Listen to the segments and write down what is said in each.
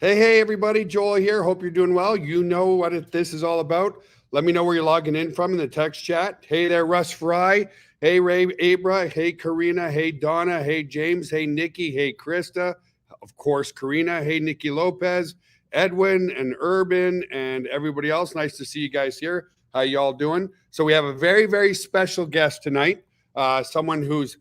Hey, everybody. Joel here. Hope you're doing well. You know what this is all about. Let me know where you're logging in from in the text chat. Hey there, Russ Fry. Hey, Ray Abra. Hey, Karina. Hey, Donna. Hey, James. Hey, Nikki. Hey, Krista. Of course, Karina. Hey, Nikki Lopez. Edwin and Urban and everybody else. Nice to see you guys here. How y'all doing? So we have a very, very special guest tonight. Someone who's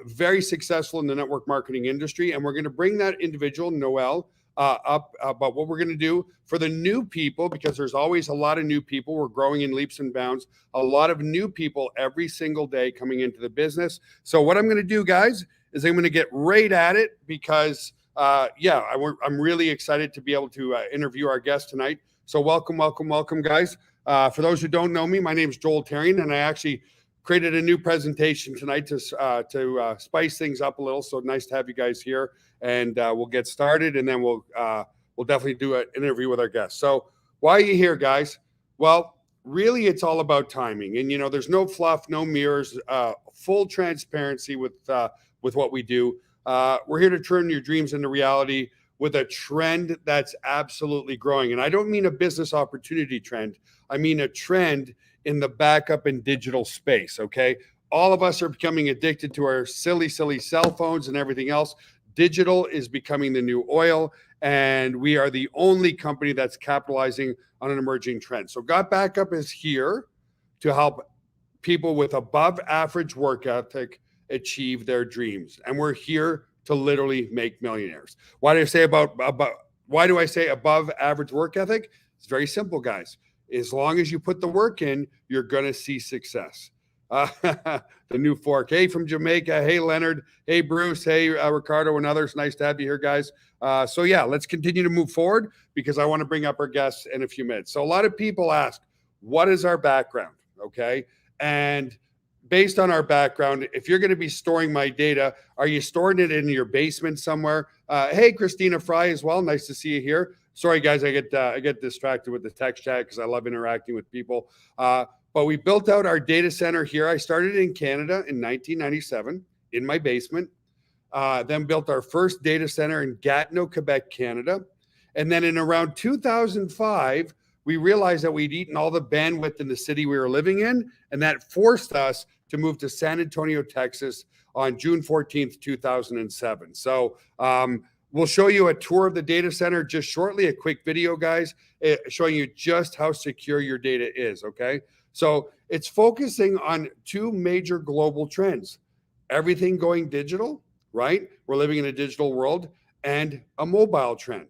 very successful in the network marketing industry. And we're going to bring that individual, Naowel, up about what we're going to do for the new people, because there's always a lot of new people. We're growing in leaps and bounds, a lot of new people every single day coming into the business. So what I'm going to do, guys, is I'm going to get right at it because, I'm really excited to be able to interview our guest tonight. So welcome, guys. For those who don't know me, my name is Joel Therien, and I actually created a new presentation tonight to spice things up a little. So nice to have you guys here, and we'll get started, and then we'll definitely do an interview with our guests. So why are you here, guys? Well, really, it's all about timing, and there's no fluff, no mirrors, full transparency with what we do. We're here to turn your dreams into reality with a trend that's absolutely growing, and I don't mean a business opportunity trend. I mean a trend in the backup and digital space, okay? All of us are becoming addicted to our silly cell phones and everything else. Digital is becoming the new oil, and we are the only company that's capitalizing on an emerging trend. So GotBackup is here to help people with above average work ethic achieve their dreams. And we're here to literally make millionaires. Why do I say above average work ethic? It's very simple, guys. As long as you put the work in, you're going to see success. The new fork. Hey, from Jamaica. Hey, Leonard. Hey, Bruce. Hey, Ricardo and others. Nice to have you here, guys. Let's continue to move forward because I want to bring up our guests in a few minutes. So a lot of people ask, what is our background? Okay. And based on our background, if you're going to be storing my data, are you storing it in your basement somewhere? Hey, Christina Fry as well. Nice to see you here. Sorry, guys, I get distracted with the text chat because I love interacting with people. But we built out our data center here. I started in Canada in 1997 in my basement, then built our first data center in Gatineau, Quebec, Canada. And then in around 2005, we realized that we'd eaten all the bandwidth in the city we were living in, and that forced us to move to San Antonio, Texas on June 14th, 2007. So we'll show you a tour of the data center just shortly, a quick video, guys, showing you just how secure your data is, okay? So it's focusing on two major global trends. Everything going digital, right? We're living in a digital world, and a mobile trend.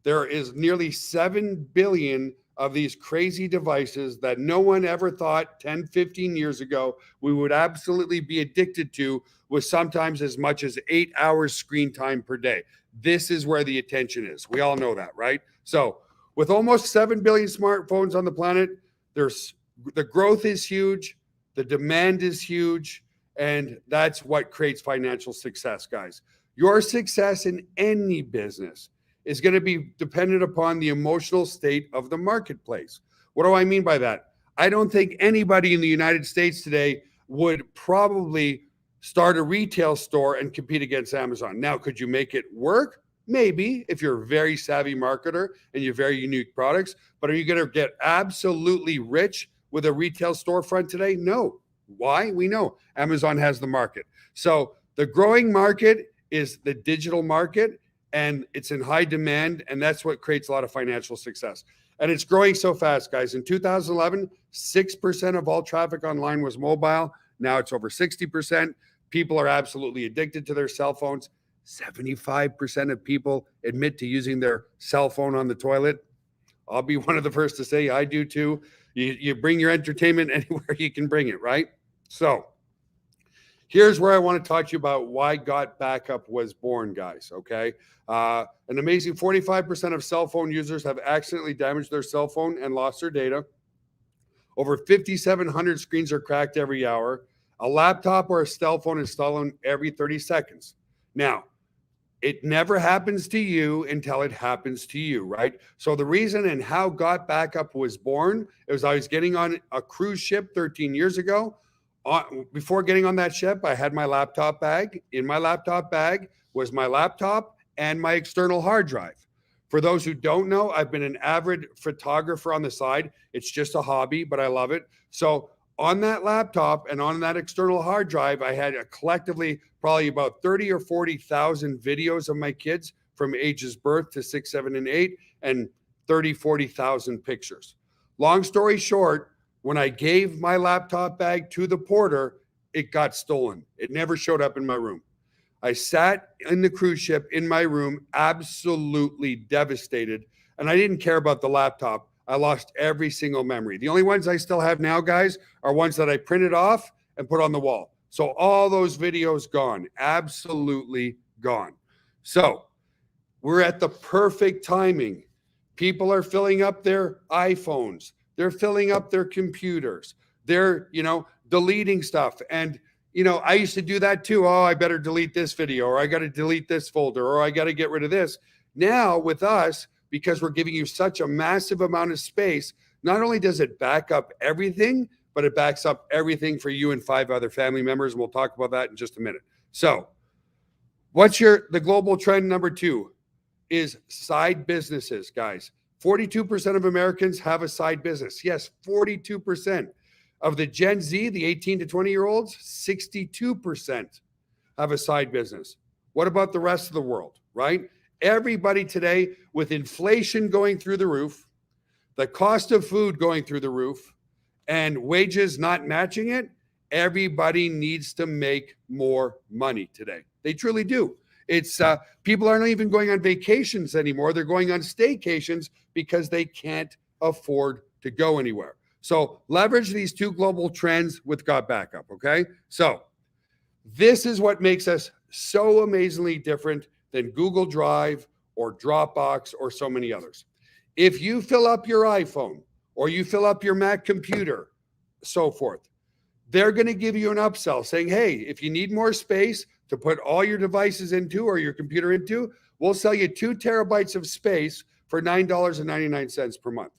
There is nearly 7 billion of these crazy devices that no one ever thought 10, 15 years ago we would absolutely be addicted to, with sometimes as much as 8 hours screen time per day. This is where the attention is. We all know that, right? So with almost 7 billion smartphones on the planet, the growth is huge, the demand is huge, and that's what creates financial success, guys. Your success in any business is going to be dependent upon the emotional state of the marketplace. What do I mean by that? I don't think anybody in the United States today would probably start a retail store and compete against Amazon. Now, could you make it work? Maybe, if you're a very savvy marketer and you have very unique products. But are you going to get absolutely rich with a retail storefront today? No. Why? We know Amazon has the market. So the growing market is the digital market, and it's in high demand, and that's what creates a lot of financial success. And it's growing so fast, guys. In 2011, 6% of all traffic online was mobile. Now it's over 60%. People are absolutely addicted to their cell phones. 75% of people admit to using their cell phone on the toilet. I'll be one of the first to say I do too. You bring your entertainment anywhere you can bring it, right? So here's where I want to talk to you about why GotBackup was born, guys, okay? An amazing 45% of cell phone users have accidentally damaged their cell phone and lost their data. Over 5,700 screens are cracked every hour. A laptop or a cell phone is stolen every 30 seconds. Now, it never happens to you until it happens to you, right? So the reason and how GotBackup was born, it was I was getting on a cruise ship 13 years ago. Before getting on that ship, I had my laptop bag. In my laptop bag was my laptop and my external hard drive. For those who don't know, I've been an avid photographer on the side. It's just a hobby, but I love it. So on that laptop and on that external hard drive, I had collectively probably about 30 or 40,000 videos of my kids from ages birth to 6, 7, and 8, and 30, 40,000 pictures. Long story short, when I gave my laptop bag to the porter, it got stolen. It never showed up in my room. I sat in the cruise ship in my room, absolutely devastated. And I didn't care about the laptop. I lost every single memory. The only ones I still have now, guys, are ones that I printed off and put on the wall. So all those videos gone, absolutely gone. So we're at the perfect timing. People are filling up their iPhones. They're filling up their computers. They're, deleting stuff. And I used to do that too. Oh, I better delete this video, or I got to delete this folder, or I got to get rid of this. Now with us, because we're giving you such a massive amount of space, not only does it back up everything, but it backs up everything for you and 5 other family members. And we'll talk about that in just a minute. So the global trend number 2 is side businesses, guys. 42% of Americans have a side business. Yes, 42%. Of the Gen Z, the 18 to 20-year-olds, 62% have a side business. What about the rest of the world, right? Everybody today, with inflation going through the roof, the cost of food going through the roof, and wages not matching it, everybody needs to make more money today. They truly do. It's people aren't even going on vacations anymore. They're going on staycations because they can't afford to go anywhere. So leverage these 2 global trends with GotBackup, okay? So this is what makes us so amazingly different than Google Drive or Dropbox or so many others. If you fill up your iPhone or you fill up your Mac computer, so forth, they're going to give you an upsell saying, hey, if you need more space to put all your devices into or your computer into, we'll sell you 2 terabytes of space for $9.99 per month.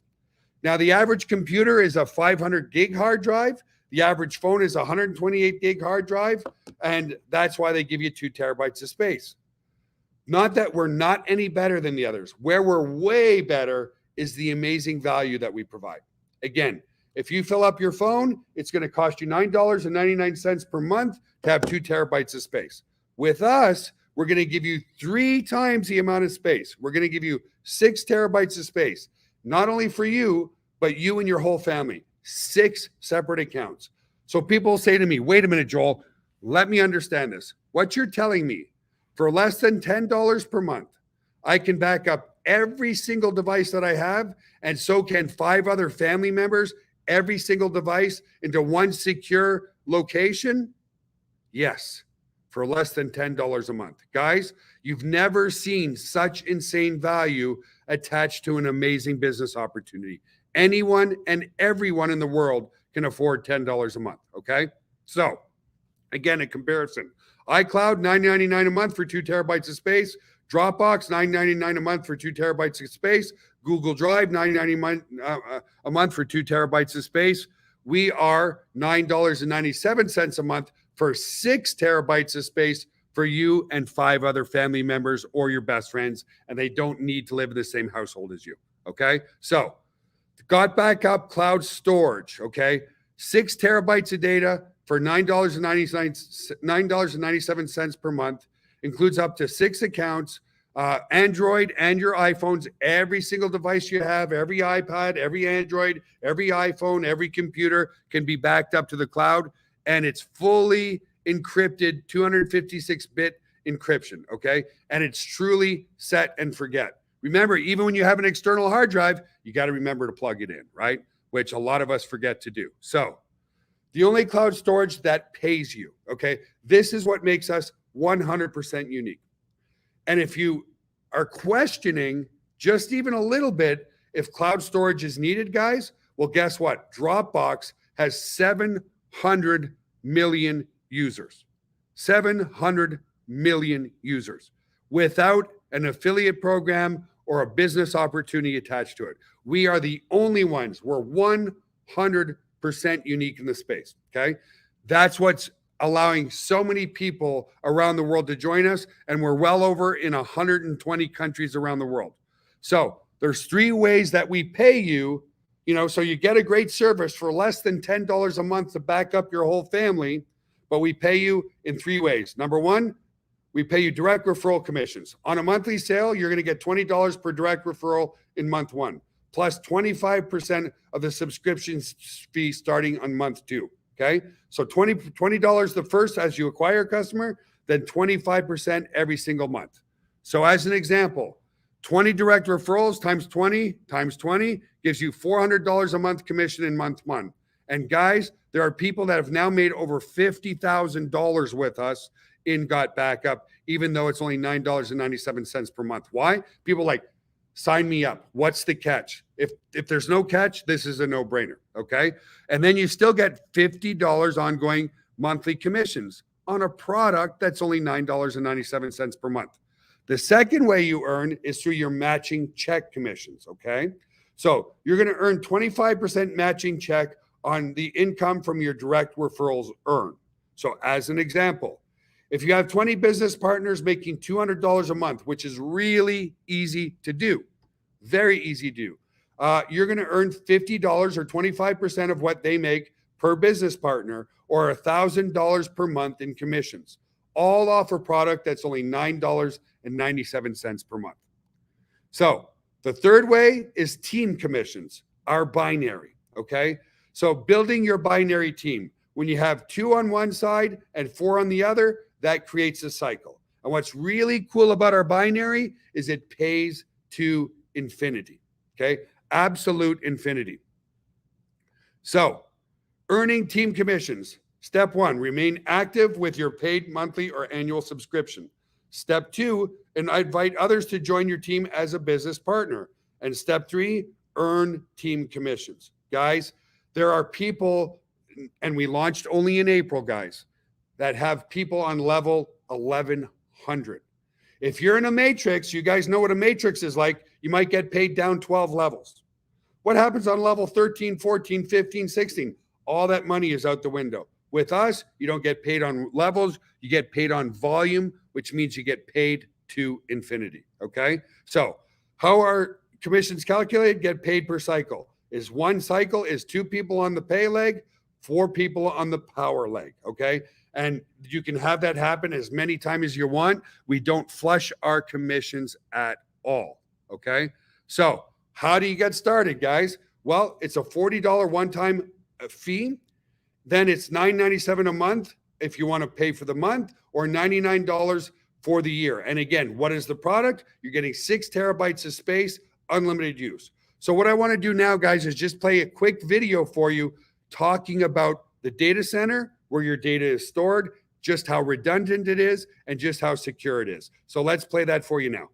Now, the average computer is a 500 gig hard drive. The average phone is a 128 gig hard drive. And that's why they give you 2 terabytes of space. Not that we're not any better than the others. Where we're way better is the amazing value that we provide. Again, if you fill up your phone, it's going to cost you $9.99 per month to have 2 terabytes of space. With us, we're going to give you 3 times the amount of space. We're going to give you 6 terabytes of space, not only for you, but you and your whole family. 6 separate accounts. So people say to me, wait a minute, Joel, let me understand this. What you're telling me, for less than $10 per month, I can back up every single device that I have, and so can 5 other family members, every single device into one secure location? Yes, for less than $10 a month. Guys, you've never seen such insane value attached to an amazing business opportunity. Anyone and everyone in the world can afford $10 a month, okay? So, again, a comparison. iCloud, $9.99 a month for 2 terabytes of space. Dropbox, $9.99 a month for 2 terabytes of space. Google Drive, $9.99 a month for 2 terabytes of space. We are $9.97 a month for 6 terabytes of space for you and 5 other family members or your best friends, and they don't need to live in the same household as you, okay? So, GotBackup cloud storage, okay? 6 terabytes of data for $9.97 per month, includes up to 6 accounts, Android and your iPhones, every single device you have, every iPad, every Android, every iPhone, every computer can be backed up to the cloud, and it's fully encrypted, 256-bit encryption, okay? And it's truly set and forget. Remember, even when you have an external hard drive, you got to remember to plug it in, right? Which a lot of us forget to do. So the only cloud storage that pays you, okay? This is what makes us 100% unique. And if you are questioning just even a little bit if cloud storage is needed, guys, well, guess what? Dropbox has 700 million users. 700 million users without an affiliate program or a business opportunity attached to it. We are the only ones. We're 100% unique in the space, okay? That's what's allowing so many people around the world to join us, and we're well over in 120 countries around the world. So there's 3 ways that we pay you, so you get a great service for less than $10 a month to back up your whole family, but we pay you in 3 ways. Number 1, we pay you direct referral commissions. On a monthly sale, you're going to get $20 per direct referral in month 1, plus 25% of the subscription fee starting on month 2. Okay, so $20 the first as you acquire a customer, then 25% every single month. So as an example, 20 direct referrals times 20 gives you $400 a month commission in month 1. And guys, there are people that have now made over $50,000 with us in GotBackup, even though it's only $9.97 per month. Why? People like, sign me up. What's the catch? If there's no catch, this is a no-brainer, okay? And then you still get $50 ongoing monthly commissions on a product that's only $9.97 per month. The second way you earn is through your matching check commissions, okay? So you're going to earn 25% matching check on the income from your direct referrals earned. So as an example, if you have 20 business partners making $200 a month, which is really easy to do, very easy to do, you're going to earn $50 or 25% of what they make per business partner, or $1,000 per month in commissions, all off a product that's only $9.97 per month. So the third way is team commissions, our binary, okay? So building your binary team, when you have 2 on one side and 4 on the other, that creates a cycle. And what's really cool about our binary is it pays to infinity, okay? Absolute infinity. So earning team commissions. Step 1, remain active with your paid monthly or annual subscription. Step 2, and invite others to join your team as a business partner. And step 3, earn team commissions. Guys, there are people, and we launched only in April, guys, that have people on level 1100. If you're in a matrix, you guys know what a matrix is like, you might get paid down 12 levels. What happens on level 13, 14, 15, 16? All that money is out the window. With us, you don't get paid on levels, you get paid on volume, which means you get paid to infinity, okay? So how are commissions calculated? Get paid per cycle. Is 1 cycle is 2 people on the pay leg, 4 people on the power leg, okay? And you can have that happen as many times as you want. We don't flush our commissions at all, okay? So how do you get started, guys? Well, it's a $40 one-time fee. Then it's $9.97 a month if you want to pay for the month, or $99 for the year. And again, what is the product? You're getting 6 terabytes of space, unlimited use. So what I want to do now, guys, is just play a quick video for you talking about the data center, where your data is stored, just how redundant it is, and just how secure it is. So let's play that for you now.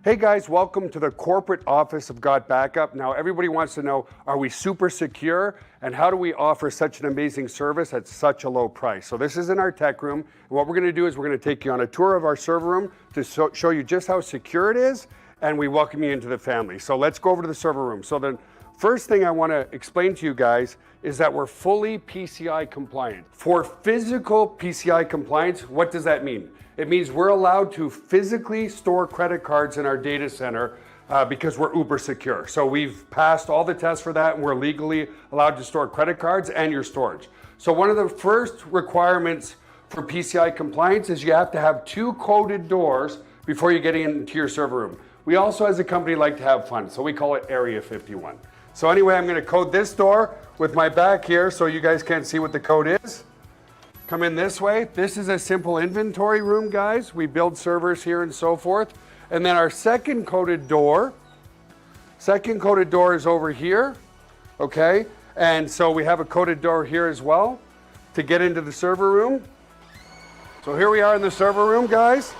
Hey guys, welcome to the corporate office of GotBackup. Now everybody wants to know, are we super secure? And how do we offer such an amazing service at such a low price? So this is in our tech room. And what we're gonna do is we're gonna take you on a tour of our server room to show you just how secure it is, and we welcome you into the family. So let's go over to the server room. So the first thing I wanna explain to you guys is that we're fully PCI compliant. For physical PCI compliance, what does that mean? It means we're allowed to physically store credit cards in our data center because we're uber secure. So we've passed all the tests for that, and we're legally allowed to store credit cards and your storage. So one of the first requirements for PCI compliance is you have to have 2 coded doors before you get into your server room. We also, as a company, like to have fun, so we call it Area 51. So anyway, I'm gonna code this door with my back here so you guys can't see what the code is. Come in this way. This is a simple inventory room, guys. We build servers here and so forth. And then our second coded door is over here, okay? And so we have a coded door here as well to get into the server room. So here we are in the server room, guys.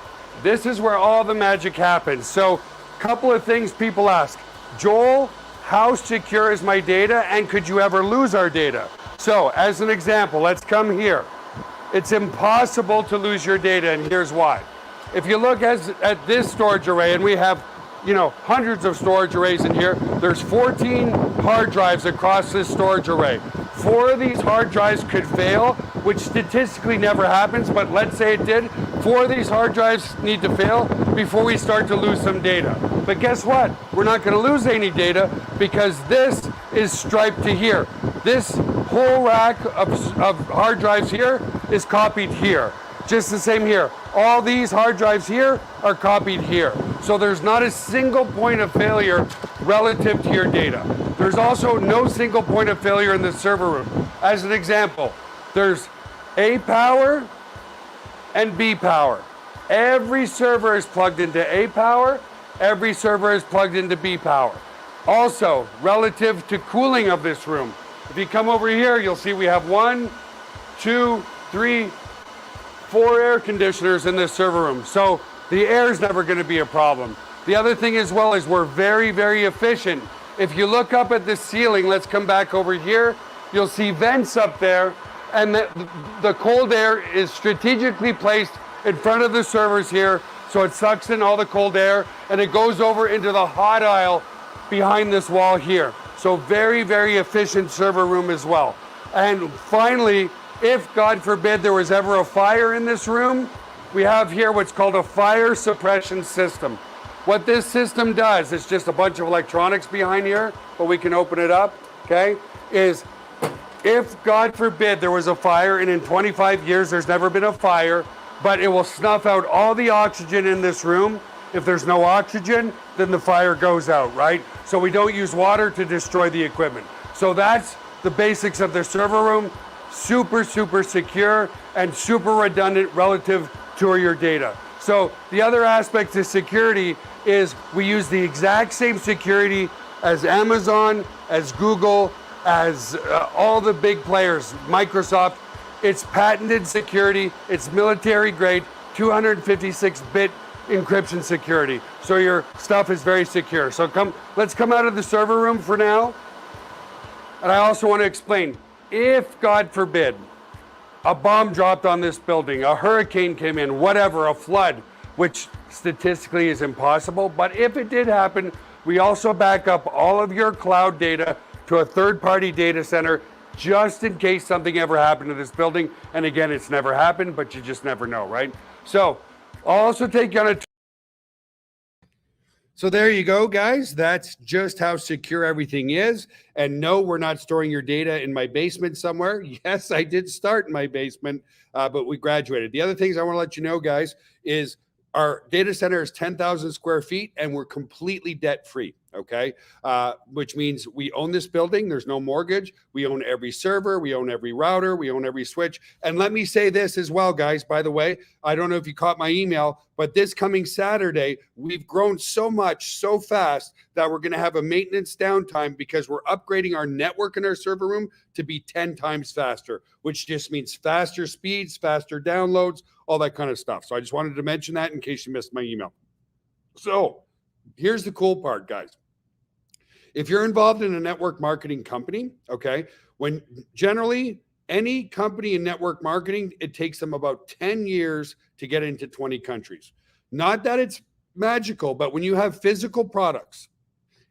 This is where all the magic happens. So a couple of things people ask. Joel, how secure is my data, and could you ever lose our data? So as an example, let's come here. It's impossible to lose your data, and here's why. If you look at this storage array, and we have, hundreds of storage arrays in here, there's 14 hard drives across this storage array. 4 of these hard drives could fail, which statistically never happens, but let's say it did. 4 of these hard drives need to fail before we start to lose some data. But guess what? We're not going to lose any data because this is striped to here. This whole rack of hard drives here is copied here. Just the same here. All these hard drives here are copied here. So there's not a single point of failure relative to your data. There's also no single point of failure in the server room. As an example, there's A power and B power. Every server is plugged into A power. Every server is plugged into B power. Also, relative to cooling of this room, if you come over here, you'll see we have 1, 2, 3, 4 air conditioners in this server room. So the air is never going to be a problem. The other thing as well is we're very, very efficient. If you look up at the ceiling, let's come back over here, you'll see vents up there, and the cold air is strategically placed in front of the servers here, so it sucks in all the cold air, and it goes over into the hot aisle behind this wall here. So very, very efficient server room as well. And finally, if God forbid there was ever a fire in this room, we have here what's called a fire suppression system. What this system does, it's just a bunch of electronics behind here, but we can open it up, okay, is if God forbid there was a fire, and in 25 years there's never been a fire, but it will snuff out all the oxygen in this room. If there's no oxygen, then the fire goes out, right? So we don't use water to destroy the equipment. So that's the basics of the server room. Super, super secure and super redundant relative to your data. So the other aspect to security is we use the exact same security as Amazon, as Google, as all the big players, Microsoft. It's patented security, it's military grade, 256-bit encryption security. So your stuff is very secure. So let's come out of the server room for now. And I also want to explain, if God forbid, a bomb dropped on this building, a hurricane came in, whatever, a flood, which statistically is impossible, but if it did happen, we also back up all of your cloud data to a third-party data center just in case something ever happened to this building. And again, it's never happened, but you just never know, right? So I'll also take you on a So there you go, guys. That's just how secure everything is. And no, we're not storing your data in my basement somewhere. Yes, I did start in my basement, but we graduated. The other things I want to let you know, guys, is our data center is 10,000 square feet and we're completely debt free. Okay. Which means we own this building. There's no mortgage. We own every server. We own every router. We own every switch. And let me say this as well, guys, by the way, I don't know if you caught my email, but this coming Saturday, we've grown so much, so fast that we're going to have a maintenance downtime because we're upgrading our network in our server room to be 10 times faster, which just means faster speeds, faster downloads, all that kind of stuff. So I just wanted to mention that in case you missed my email. So here's the cool part, guys. If you're involved in a network marketing company, okay, when generally any company in network marketing, it takes them about 10 years to get into 20 countries. Not that it's magical, but when you have physical products,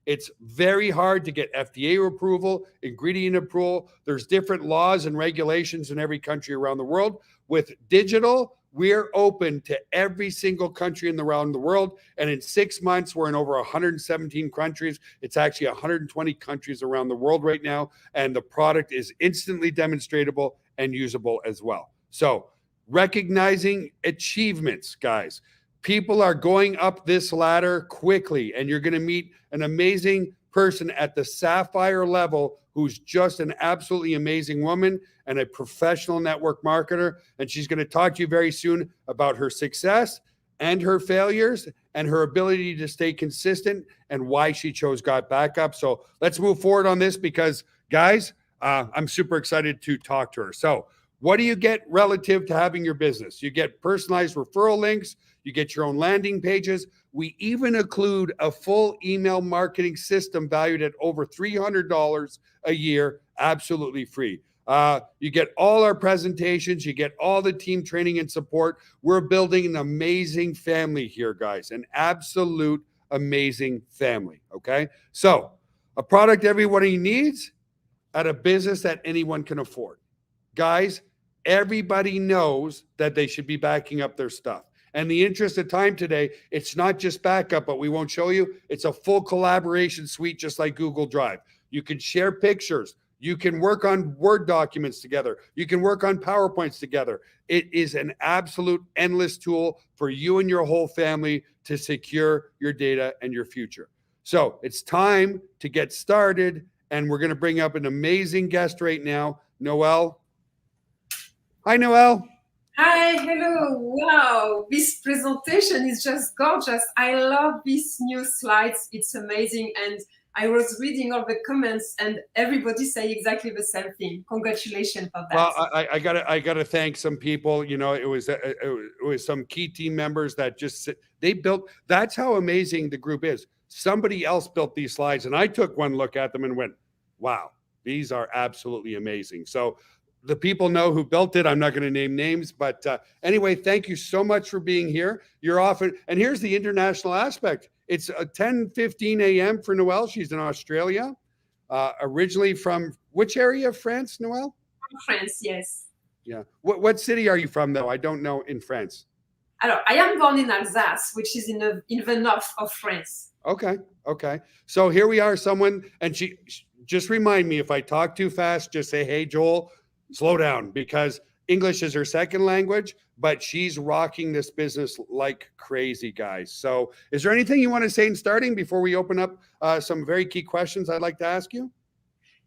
it's very hard to get FDA approval, ingredient approval. There's different laws and regulations in every country around the world. With digital, we're open to every single country around the world. And in 6 months, we're in over 117 countries. It's actually 120 countries around the world right now. And the product is instantly demonstratable and usable as well. So recognizing achievements, guys. People are going up this ladder quickly, and you're going to meet an amazing person at the sapphire level who's just an absolutely amazing woman and a professional network marketer. And she's going to talk to you very soon about her success and her failures and her ability to stay consistent and why she chose GotBackup. So let's move forward on this because, guys, I'm super excited to talk to her. So what do you get relative to having your business? You get personalized referral links. You get your own landing pages. We even include a full email marketing system valued at over $300 a year, absolutely free. You get all our presentations. You get all the team training and support. We're building an amazing family here, guys, an absolute amazing family, okay? So a product everybody needs, at a business that anyone can afford. Guys, everybody knows that they should be backing up their stuff. And the interest of time today, it's not just backup, but we won't show you. It's a full collaboration suite, just like Google Drive. You can share pictures. You can work on Word documents together. You can work on PowerPoints together. It is an absolute endless tool for you and your whole family to secure your data and your future. So it's time to get started. And we're going to bring up an amazing guest right now, Naowel. Hi, Naowel. Hi, hello. Wow, this presentation is just gorgeous. I love these new slides. It's amazing. And I was reading all the comments and everybody say exactly the same thing. Congratulations for that. Well, I gotta thank some people. You know, it was some key team members that they built. That's how amazing the group is. Somebody else built these slides, and I took one look at them and went, "Wow, these are absolutely amazing." So the people know who built it. I'm not going to name names, but anyway, thank you so much for being here. You're often, and here's the international aspect. It's 10:15 a.m. for Naowel. She's in Australia, originally from which area of France, Naowel? France, yes. Yeah. What city are you from, though? I don't know in France. Alors, I am born in Alsace, which is in the north of France. Okay. Okay. So here we are, someone, and she just remind me if I talk too fast, just say, "Hey, Joel, slow down," because English is her second language, but she's rocking this business like crazy, guys. So is there anything you want to say in starting before we open up some very key questions I'd like to ask you?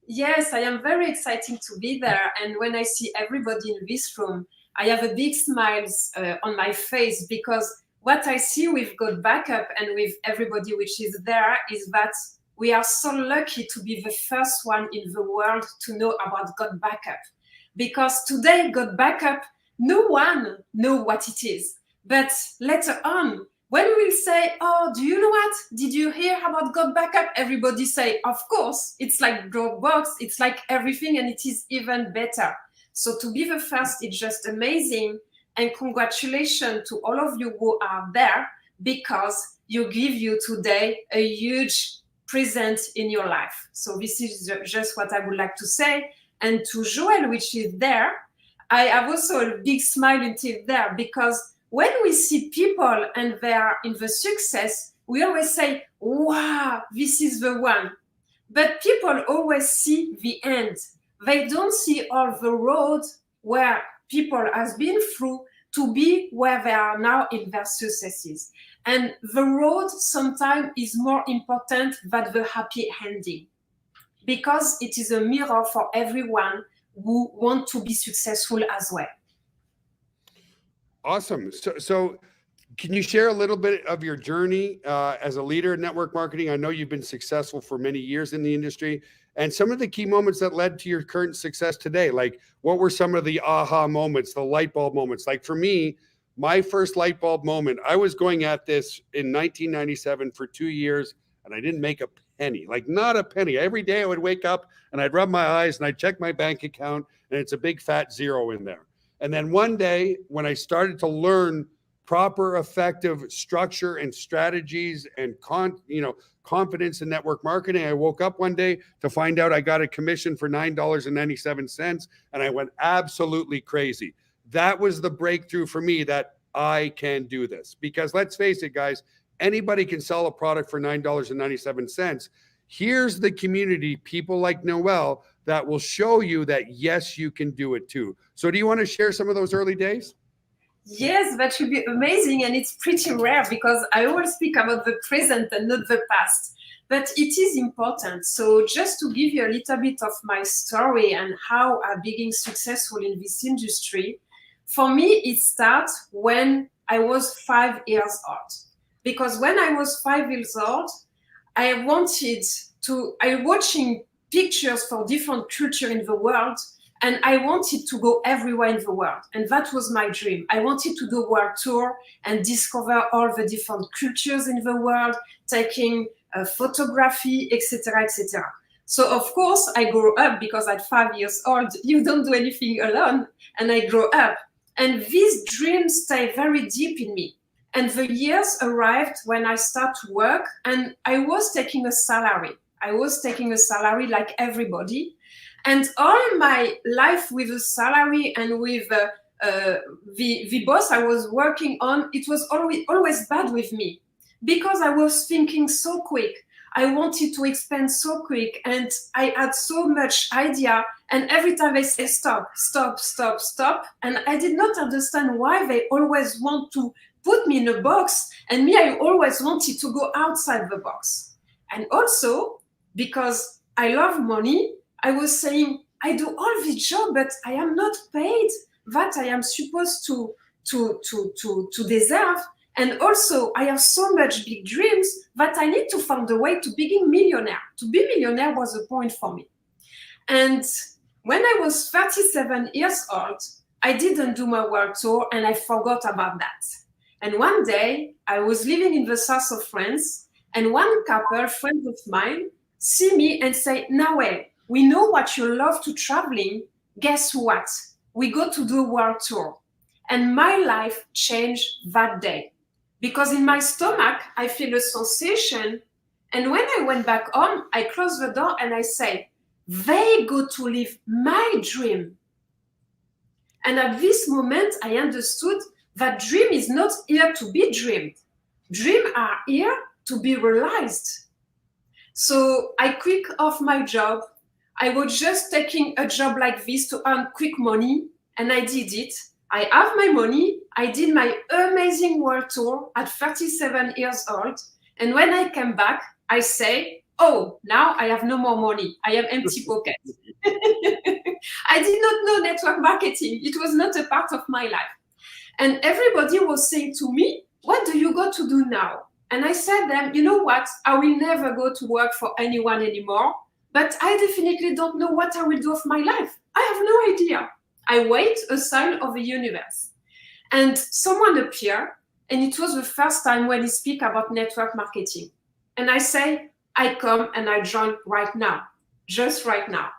Yes, I am very excited to be there. And when I see everybody in this room, I have a big smile on my face, because what I see with GotBackup and with everybody which is there is that we are so lucky to be the first one in the world to know about GotBackup. Because today, GotBackup, no one knows what it is. But later on, when we will say, "Oh, do you know what? Did you hear about GotBackup?" Everybody say, "Of course, it's like Dropbox, it's like everything, and it is even better." So to be the first is just amazing. And congratulations to all of you who are there, because you give you today a huge present in your life. So this is just what I would like to say. And to Joel, which is there, I have also a big smile until there, because when we see people and they are in the success, we always say, "Wow, this is the one." But people always see the end. They don't see all the road where people has been through to be where they are now in their successes. And the road sometimes is more important than the happy ending, because it is a mirror for everyone who want to be successful as well. Awesome. So can you share a little bit of your journey as a leader in network marketing? I know you've been successful for many years in the industry, and some of the key moments that led to your current success today. Like, what were some of the aha moments, the light bulb moments? Like for me, my first light bulb moment, I was going at this in 1997 for 2 years, and I didn't make a penny, like not a penny. Every day I would wake up and I'd rub my eyes and I'd check my bank account, and it's a big fat zero in there. And then one day when I started to learn proper, effective structure and strategies and confidence in network marketing, I woke up one day to find out I got a commission for $9.97, and I went absolutely crazy. That was the breakthrough for me, that I can do this. Because let's face it, guys, anybody can sell a product for $9.97. Here's the community, people like Naowel, that will show you that, yes, you can do it too. So do you want to share some of those early days? Yes, that should be amazing. And it's pretty rare, because I always speak about the present and not the past. But it is important. So just to give you a little bit of my story and how I became successful in this industry, for me, it starts when I was 5 years old. Because when I was 5 years old, I watching pictures for different culture in the world, and I wanted to go everywhere in the world. And that was my dream. I wanted to do a world tour and discover all the different cultures in the world, taking photography, etc., etc. So of course I grew up, because at 5 years old, you don't do anything alone. And I grew up, and these dreams stay very deep in me. And the years arrived when I start to work, and I was taking a salary. I was taking a salary like everybody. And all my life with a salary and with the boss I was working on, it was always bad with me because I was thinking so quick. I wanted to expand so quick and I had so much idea. And every time they say stop, stop, stop, stop. And I did not understand why they always want to put me in a box. And me, I always wanted to go outside the box. And also because I love money, I was saying, I do all this job, but I am not paid what I am supposed to deserve. And also, I have so much big dreams that I need to find a way to become millionaire. To be millionaire was a point for me. And when I was 37 years old, I didn't do my world tour and I forgot about that. And one day, I was living in the south of France, and one couple, friends of mine, see me and say, Naowel, we know what you love to traveling. Guess what? We go to do a world tour. And my life changed that day. Because in my stomach, I feel a sensation. And when I went back home, I closed the door and I say, they go to live my dream. And at this moment, I understood that dream is not here to be dreamed. Dreams are here to be realized. So I quit off my job. I was just taking a job like this to earn quick money, and I did it. I have my money. I did my amazing world tour at 37 years old. And when I came back, I say, oh, now I have no more money. I have empty pockets. I did not know network marketing. It was not a part of my life. And everybody was saying to me, what do you go to do now? And I said them, you know what? I will never go to work for anyone anymore, but I definitely don't know what I will do of my life. I have no idea. I wait a sign of the universe. And someone appeared, and it was the first time when he speak about network marketing. And I say, I come and I join right now, just right now.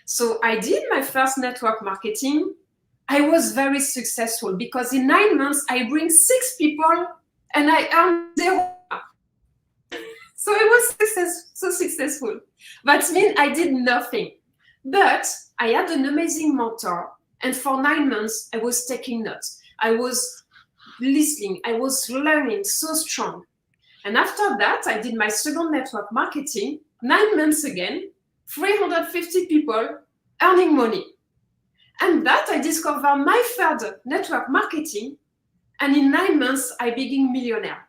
So I did my first network marketing. I was very successful because in 9 months, I bring 6 people and I earn 0. So I was so successful. That means I did nothing. But I had an amazing mentor. And for 9 months, I was taking notes. I was listening. I was learning so strong. And after that, I did my second network marketing, 9 months again, 350 people earning money. And that I discovered my third network marketing. And in 9 months, I became millionaire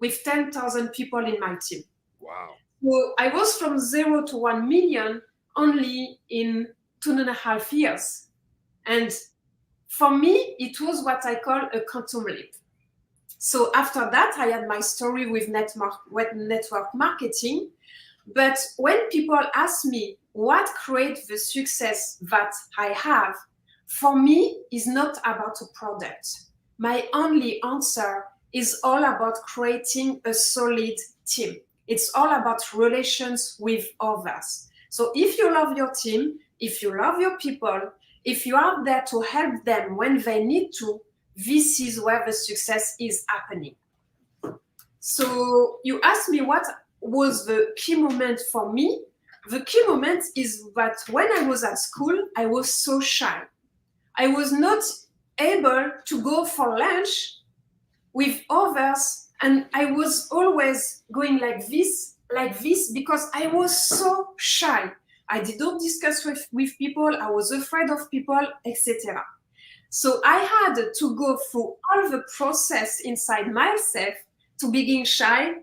with 10,000 people in my team. Wow. So I was from 0 to 1 million only in 2.5 years. And for me, it was what I call a quantum leap. So after that, I had my story with network marketing. But when people ask me what creates the success that I have, for me, is not about a product. My only answer is all about creating a solid team. It's all about relations with others. So if you love your team, if you love your people, if you are there to help them when they need to, this is where the success is happening. So you asked me what was the key moment for me. The key moment is that when I was at school, I was so shy. I was not able to go for lunch with others, and I was always going like this, because I was so shy. I didn't discuss with people. I was afraid of people, etc. So I had to go through all the process inside myself to begin shy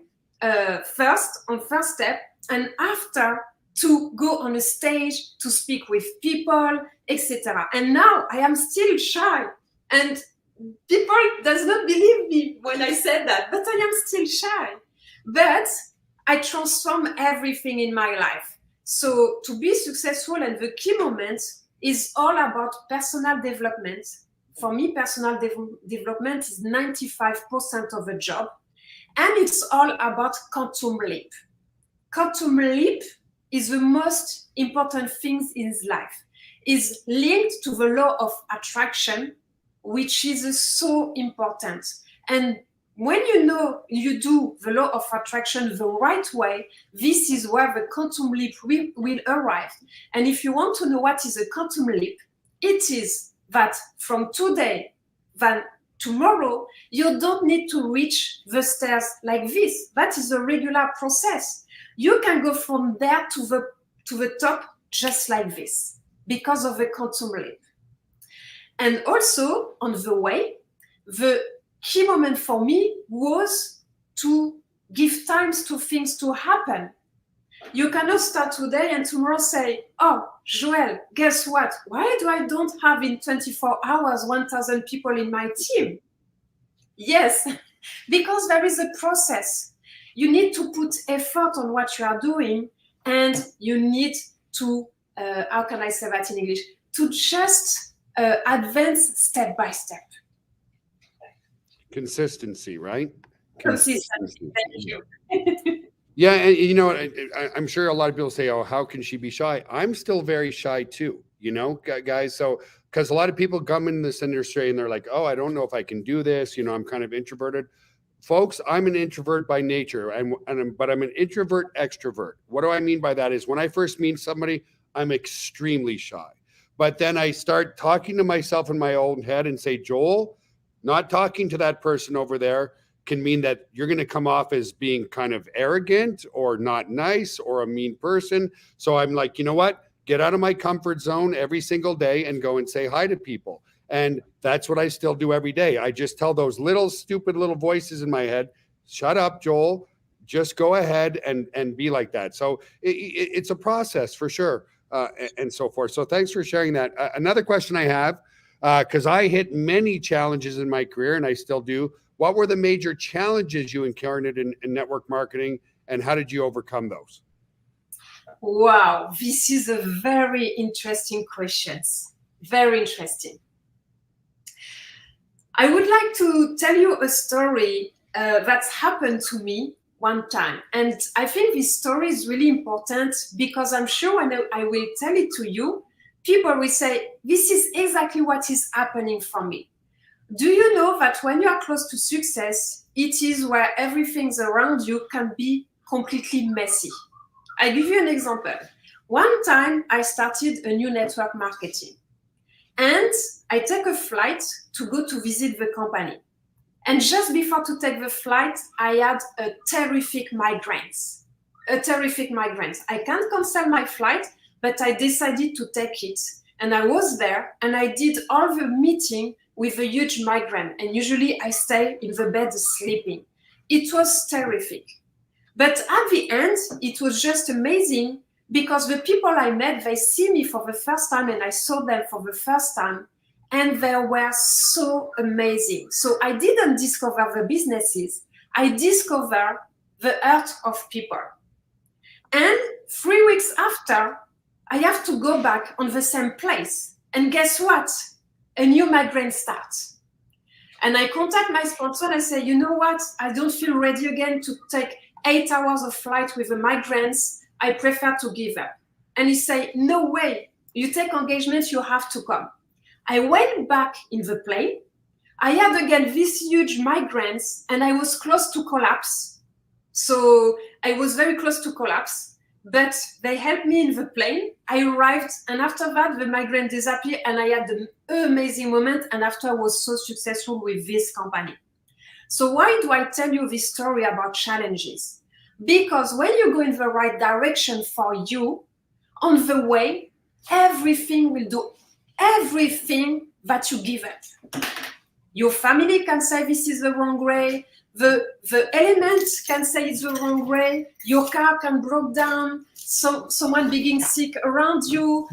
first step, and after to go on a stage to speak with people, etc. And now I am still shy, and people does not believe me when I said that, but I am still shy. But I transform everything in my life. So to be successful, and the key moment is all about personal development. For me, personal development is 95% of the job. And it's all about quantum leap. Quantum leap is the most important thing in life. Is linked to the law of attraction, which is so important. And when you know you do the law of attraction the right way, this is where the quantum leap will arrive. And if you want to know what is a quantum leap, it is that from today, then tomorrow, you don't need to reach the stairs like this. That is a regular process. You can go from there to the top just like this because of the quantum leap. And also, on the way, the key moment for me was to give times to things to happen. You cannot start today and tomorrow say, oh, Joël, guess what? Why do I don't have in 24 hours 1,000 people in my team? Yes, because there is a process. You need to put effort on what you are doing, and you need to, how can I say that in English? To just advance step by step. Consistency, right? Consistency. Thank you. Yeah, and you know, I'm sure a lot of people say, "Oh, how can she be shy?" I'm still very shy too, you know, guys. So, because a lot of people come in this industry and they're like, "Oh, I don't know if I can do this." You know, I'm kind of introverted. Folks, I'm an introvert by nature, but I'm an introvert extrovert. What do I mean by that? Is when I first meet somebody, I'm extremely shy, but then I start talking to myself in my own head and say, "Joel, not talking to that person over there can mean that you're going to come off as being kind of arrogant or not nice or a mean person." So I'm like, you know what? Get out of my comfort zone every single day and go and say hi to people. And that's what I still do every day. I just tell those little stupid little voices in my head, shut up, Joel. Just go ahead and be like that. So it's a process for sure, and so forth. So thanks for sharing that. Another question I have, because I hit many challenges in my career and I still do. What were the major challenges you encountered in network marketing, and how did you overcome those? Wow, this is a very interesting question. Very interesting. I would like to tell you a story that's happened to me one time. And I think this story is really important because I'm sure when I will tell it to you, people will say, this is exactly what is happening for me. Do you know that when you are close to success, it is where everything around you can be completely messy? I give you an example. One time I started a new network marketing and I take a flight to go to visit the company. And just before to take the flight, I had a terrific migraines. I can't cancel my flight, but I decided to take it. And I was there and I did all the meeting with a huge migraine. And usually I stay in the bed sleeping. It was terrific. But at the end, it was just amazing because the people I met, they see me for the first time and I saw them for the first time. And they were so amazing. So I didn't discover the businesses. I discovered the heart of people. And 3 weeks after, I have to go back on the same place. And guess what? A new migraine starts. And I contact my sponsor and I say, you know what? I don't feel ready again to take 8 hours of flight with the migraines. I prefer to give up. And he say, no way. You take engagements, you have to come. I went back in the plane. I had again these huge migraines and I was close to collapse. So I was very close to collapse, but they helped me in the plane. I arrived and after that, the migraine disappeared and I had an amazing moment. And after I was so successful with this company. So why do I tell you this story about challenges? Because when you go in the right direction for you, on the way, everything will do everything that you give up. Your family can say this is the wrong way. The elements can say it's the wrong way. Your car can break down. Someone being sick around you.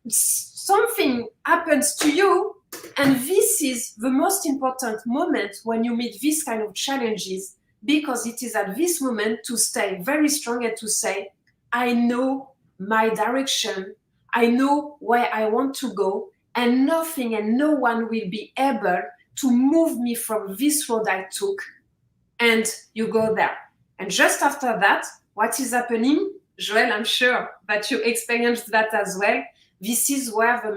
Something happens to you. And this is the most important moment when you meet these kind of challenges, because it is at this moment to stay very strong and to say, I know my direction. I know where I want to go, and nothing and no one will be able to move me from this road I took. And you go there. And just after that, what is happening? Joël, I'm sure that you experienced that as well. This is where the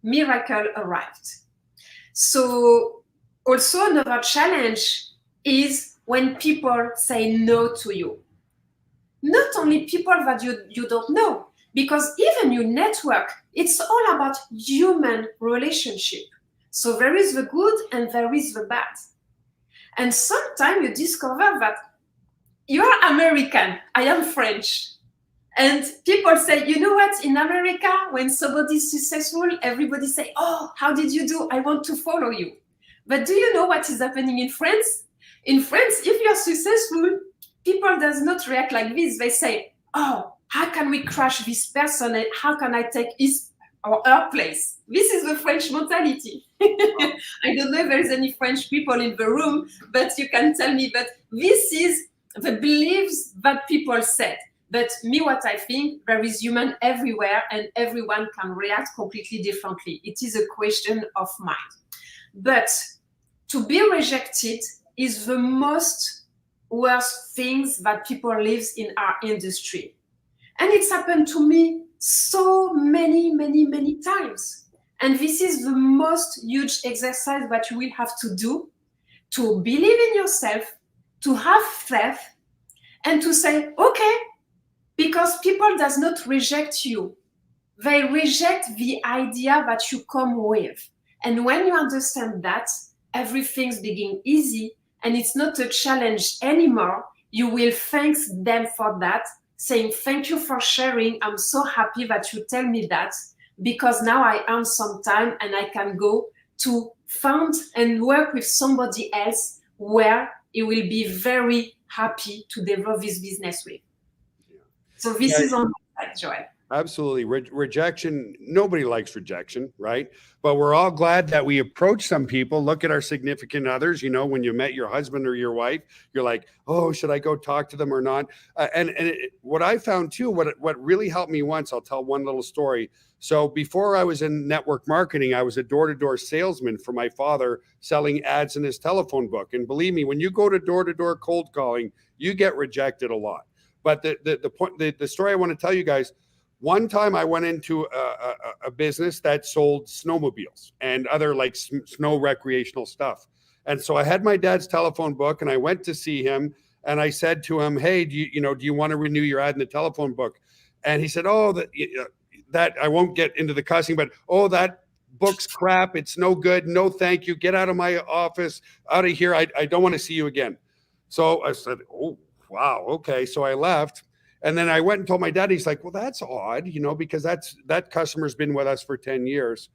miracle arrived. So Also, another challenge is when people say no to you. Not only people that you don't know, because even your network, it's all about human relationship. So there is the good and there is the bad. And sometimes you discover that you are American, I am French. And people say, you know what, in America, when somebody is successful, everybody say, oh, how did you do? I want to follow you. But do you know what is happening in France? In France, if you're successful, people does not react like this. They say, oh, how can we crush this person? And how can I take his or her place? This is the French mentality. I don't know if there's any French people in the room, but you can tell me. But this is the beliefs that people said. But me, what I think, there is human everywhere and everyone can react completely differently. It is a question of mind. But to be rejected is the most worst things that people live in our industry. And it's happened to me so many times. And this is the most huge exercise that you will have to do to believe in yourself, to have faith, and to say, okay, because people does not reject you. They reject the idea that you come with. And when you understand that, everything's begin easy and it's not a challenge anymore. You will thank them for that, saying, thank you for sharing. I'm so happy that you tell me that, because now I earn some time and I can go to found and work with somebody else where he will be very happy to develop this business with. So this is on my side, Joel. Absolutely. Rejection, nobody likes rejection, right? But we're all glad that we approach some people. Look at our significant others. You know, when you met your husband or your wife, you're like, oh, should I go talk to them or not? What I found too, what really helped me once, I'll tell one little story. So before I was in network marketing, I was a door-to-door salesman for my father selling ads in his telephone book. And believe me, when you go to door-to-door cold calling, you get rejected a lot. But the story I want to tell you guys, one time I went into a business that sold snowmobiles and other like snow recreational stuff. And so I had my dad's telephone book and I went to see him and I said to him, hey, do you want to renew your ad in the telephone book? And he said, oh, that I won't get into the cussing, but oh, that book's crap. It's no good. No, thank you. Get out of my office, out of here. I don't want to see you again. So I said, oh, wow. Okay. So I left. And then I went and told my dad, he's like, well, that's odd, because that customer's been with us for 10 years.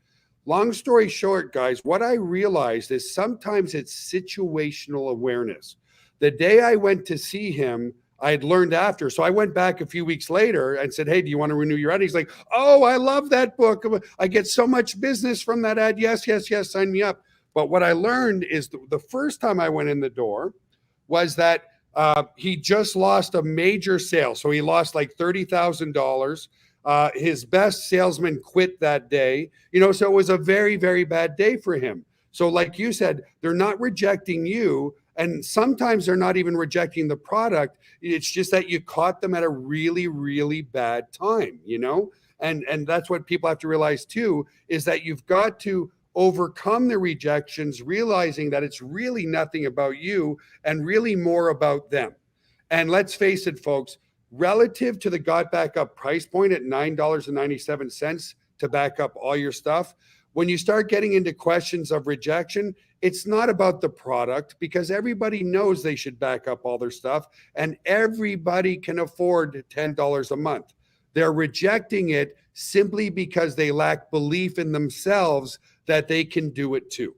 Long story short, guys, what I realized is sometimes it's situational awareness. The day I went to see him, I had learned after. So I went back a few weeks later and said, hey, do you want to renew your ad? He's like, oh, I love that book. I get so much business from that ad. Yes, sign me up. But what I learned is the first time I went in the door was that he just lost a major sale. So he lost like $30,000. His best salesman quit that day. So it was a very, very bad day for him. So like you said, they're not rejecting you. And sometimes they're not even rejecting the product. It's just that you caught them at a really, really bad time, And that's what people have to realize too, is that you've got to overcome the rejections, realizing that it's really nothing about you and really more about them. And let's face it, folks, relative to the GotBackup price point at $9.97 to back up all your stuff, when you start getting into questions of rejection, it's not about the product, because everybody knows they should back up all their stuff and everybody can afford $10 a month. They're rejecting it simply because they lack belief in themselves that they can do it too.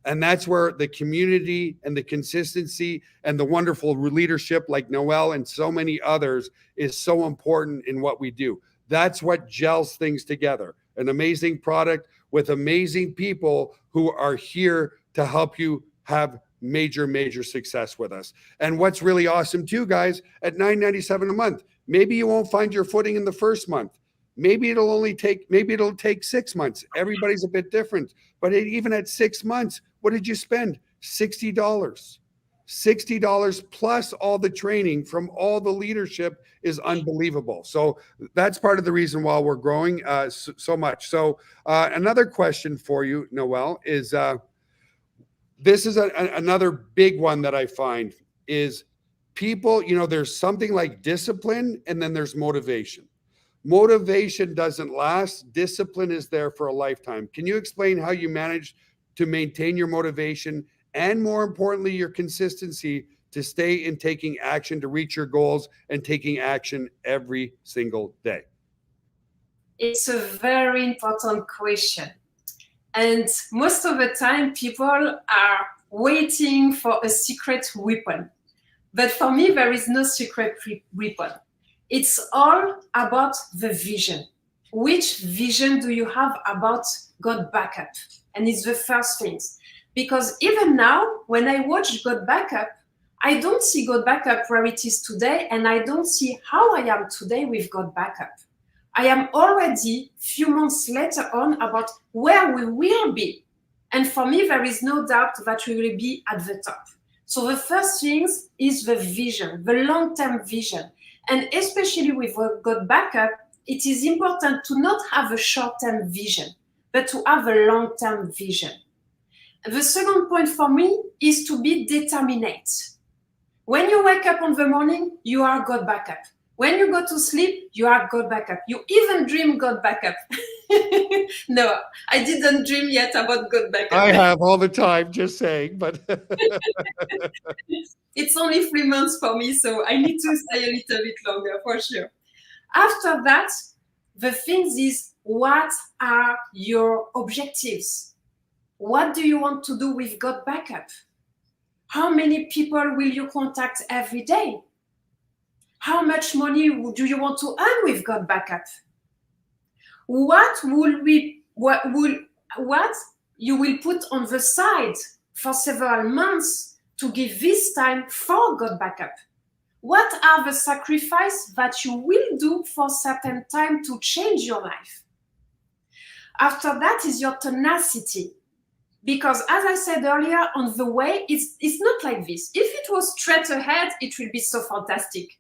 And that's where the community and the consistency and the wonderful leadership like Naowel and so many others is so important in what we do. That's what gels things together. An amazing product with amazing people who are here to help you have major success with us. And what's really awesome too, guys, at $9.97 a month, maybe you won't find your footing in the first month. Maybe it'll take 6 months. Everybody's a bit different. But even at 6 months, what did you spend? $60. $60 plus all the training from all the leadership is unbelievable. So that's part of the reason why we're growing so much. So another question for you, Naowel, is this is another big one that I find is people, there's something like discipline and then there's motivation. Motivation doesn't last. Discipline is there for a lifetime. Can you explain how you manage to maintain your motivation and, more importantly, your consistency to stay in taking action to reach your goals and taking action every single day? It's a very important question. And most of the time, people are waiting for a secret weapon. But for me, there is no secret weapon. It's all about the vision. Which vision do you have about GotBackup? And it's the first things. Because even now, when I watch GotBackup, I don't see GotBackup where it is today, and I don't see how I am today with GotBackup. I am already few months later on about where we will be. And for me, there is no doubt that we will be at the top. So the first thing is the vision, the long-term vision. And especially with GotBackup, it is important to not have a short-term vision, but to have a long-term vision. The second point for me is to be determined. When you wake up in the morning, you are GotBackup. When you go to sleep, you are GotBackup. You even dream GotBackup. No, I didn't dream yet about GotBackup. I have all the time, just saying, but it's only 3 months for me, so I need to stay a little bit longer for sure. After that, the thing is, what are your objectives? What do you want to do with GotBackup? How many people will you contact every day? How much money do you want to earn with GotBackup? What you will put on the side for several months to give this time for GotBackup? What are the sacrifices that you will do for certain time to change your life? After that is your tenacity. Because as I said earlier, on the way, it's not like this. If it was straight ahead, it will be so fantastic.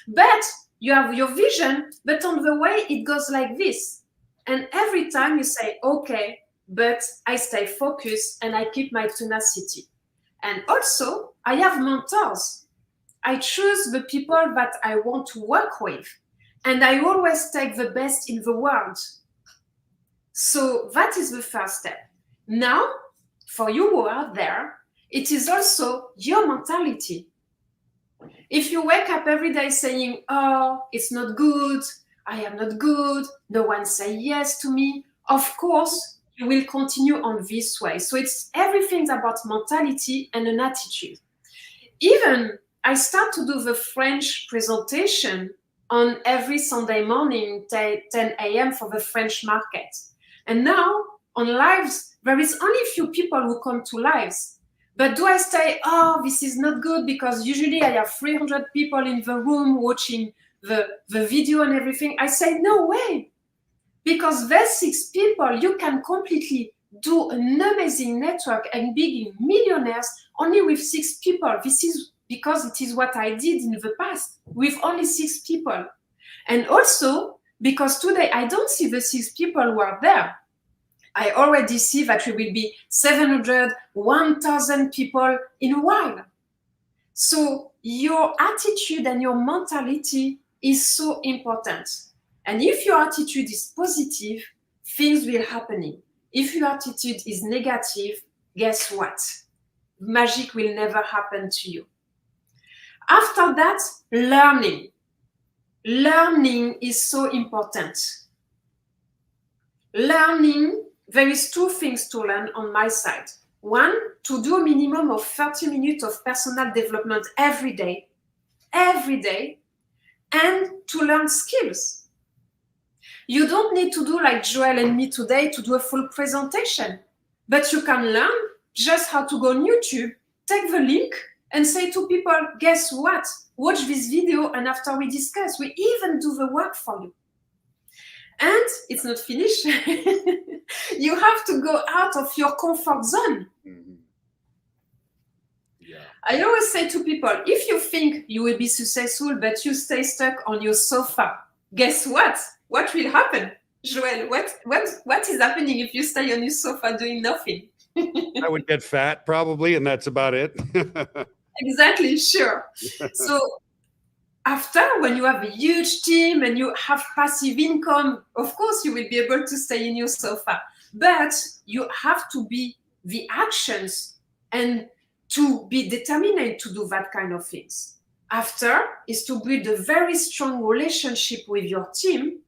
But you have your vision, but on the way, it goes like this. And every time you say, okay, but I stay focused and I keep my tenacity. And also, I have mentors. I choose the people that I want to work with. And I always take the best in the world. So that is the first step. Now, for you who are there, it is also your mentality. If you wake up every day saying, oh, it's not good, I am not good, no one say yes to me, of course, you will continue on this way. So it's everything's about mentality and an attitude. Even I start to do the French presentation on every Sunday morning, 10 a.m. for the French market. And now on lives, there is only few people who come to lives. But do I say, oh, this is not good because usually I have 300 people in the room watching the video and everything? I say, no way. Because those 6 people, you can completely do an amazing network and be millionaires only with 6 people. This is because it is what I did in the past with only 6 people. And also because today I don't see the 6 people who are there. I already see that we will be 700, 1,000 people in a while. So your attitude and your mentality is so important. And if your attitude is positive, things will happen. If your attitude is negative, guess what? Magic will never happen to you. After that, learning. Learning is so important. Learning, there is 2 things to learn on my side. One, to do a minimum of 30 minutes of personal development every day, and to learn skills. You don't need to do like Joel and me today to do a full presentation, but you can learn just how to go on YouTube, take the link and say to people, guess what? Watch this video and after we discuss, we even do the work for you. And it's not finished. You have to go out of your comfort zone. Mm-hmm. Yeah. I always say to people, if you think you will be successful, but you stay stuck on your sofa, guess what? What will happen? Joel, what is happening if you stay on your sofa doing nothing? I would get fat probably, and that's about it. Exactly, sure. So after, when you have a huge team and you have passive income, of course you will be able to stay in your sofa, but you have to be the actions and to be determined to do that kind of things. After is to build a very strong relationship with your team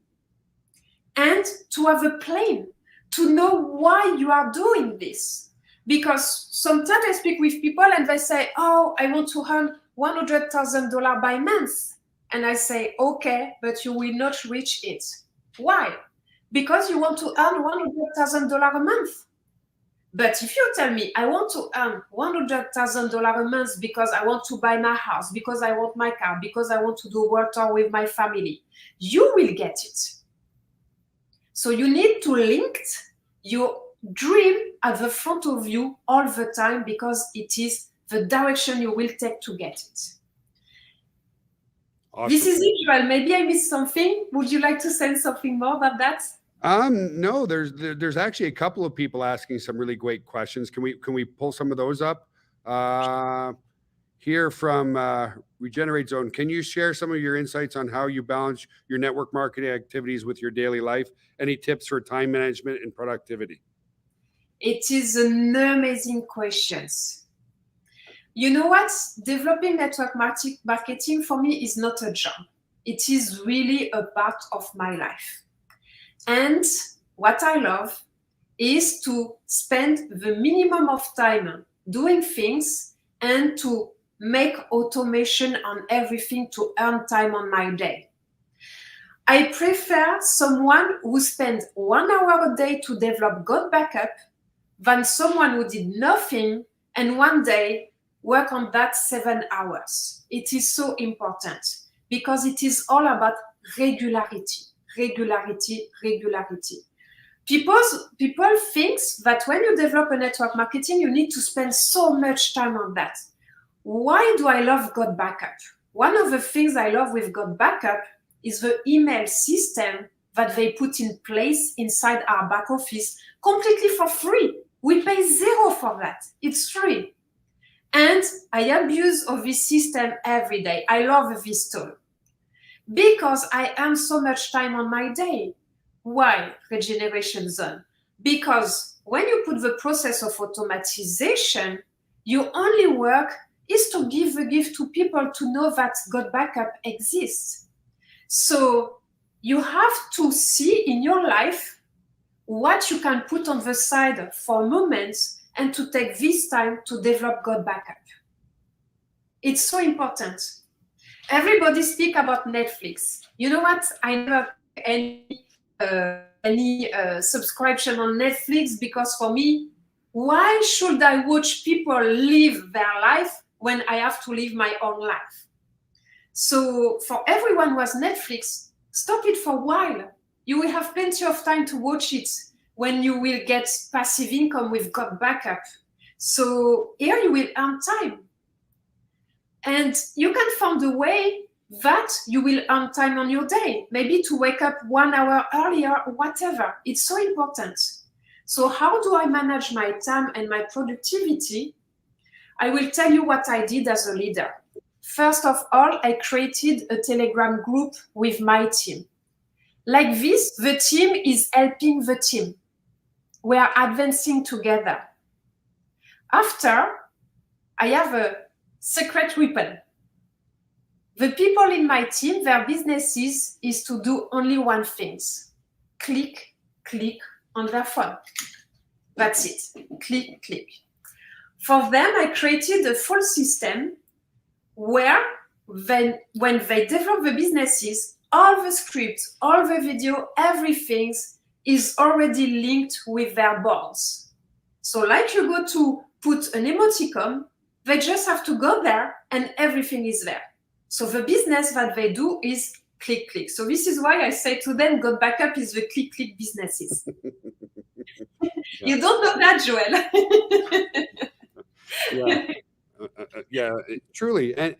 and to have a plan, to know why you are doing this. Because sometimes I speak with people and they say, oh, I want to earn $100,000 by month. And I say, okay, but you will not reach it. Why? Because you want to earn $100,000 a month. But if you tell me, I want to earn $100,000 a month because I want to buy my house, because I want my car, because I want to do a world tour with my family, you will get it. So you need to link your dream at the front of you all the time, because it is the direction you will take to get it. Awesome. This is it, Joel. Maybe I missed something. Would you like to say something more about that? No, there's actually a couple of people asking some really great questions. Can we pull some of those up? Here from Regenerate Zone, can you share some of your insights on how you balance your network marketing activities with your daily life? Any tips for time management and productivity? It is an amazing question. You know what? Developing network marketing for me is not a job. It is really a part of my life. And what I love is to spend the minimum of time doing things and to make automation on everything to earn time on my day. I prefer someone who spends 1 hour a day to develop GotBackup than someone who did nothing and one day work on that 7 hours. It is so important because it is all about regularity. People think that when you develop a network marketing, you need to spend so much time on that. Why do I love GotBackup? One of the things I love with GotBackup is the email system that they put in place inside our back office completely for free. We pay $0 for that. It's free. And I abuse of this system every day. I love this tool because I earn so much time on my day. Why Regeneration Zone? Because when you put the process of automatization, your only work is to give the gift to people to know that GotBackup exists. So you have to see in your life what you can put on the side for moments and to take this time to develop GotBackup. It's so important. Everybody speak about Netflix. You know what? I never any subscription on Netflix because for me, why should I watch people live their life when I have to live my own life? So for everyone who has Netflix, stop it for a while. You will have plenty of time to watch it when you will get passive income with GotBackup. So here you will earn time. And you can find a way that you will earn time on your day, maybe to wake up 1 hour earlier or whatever. It's so important. So how do I manage my time and my productivity? I will tell you what I did as a leader. First of all, I created a Telegram group with my team. Like this, the team is helping the team. We are advancing together. After, I have a secret weapon. The people in my team, their businesses is to do only one thing. Click on their phone. That's it. Click. For them, I created a full system where when they develop the businesses, all the scripts, all the video, everything is already linked with their boards. So like you go to put an emoticon, they just have to go there and everything is there. So the business that they do is click. So this is why I say to them, GotBackup is the click businesses. You don't know that, Joel. Yeah, truly. And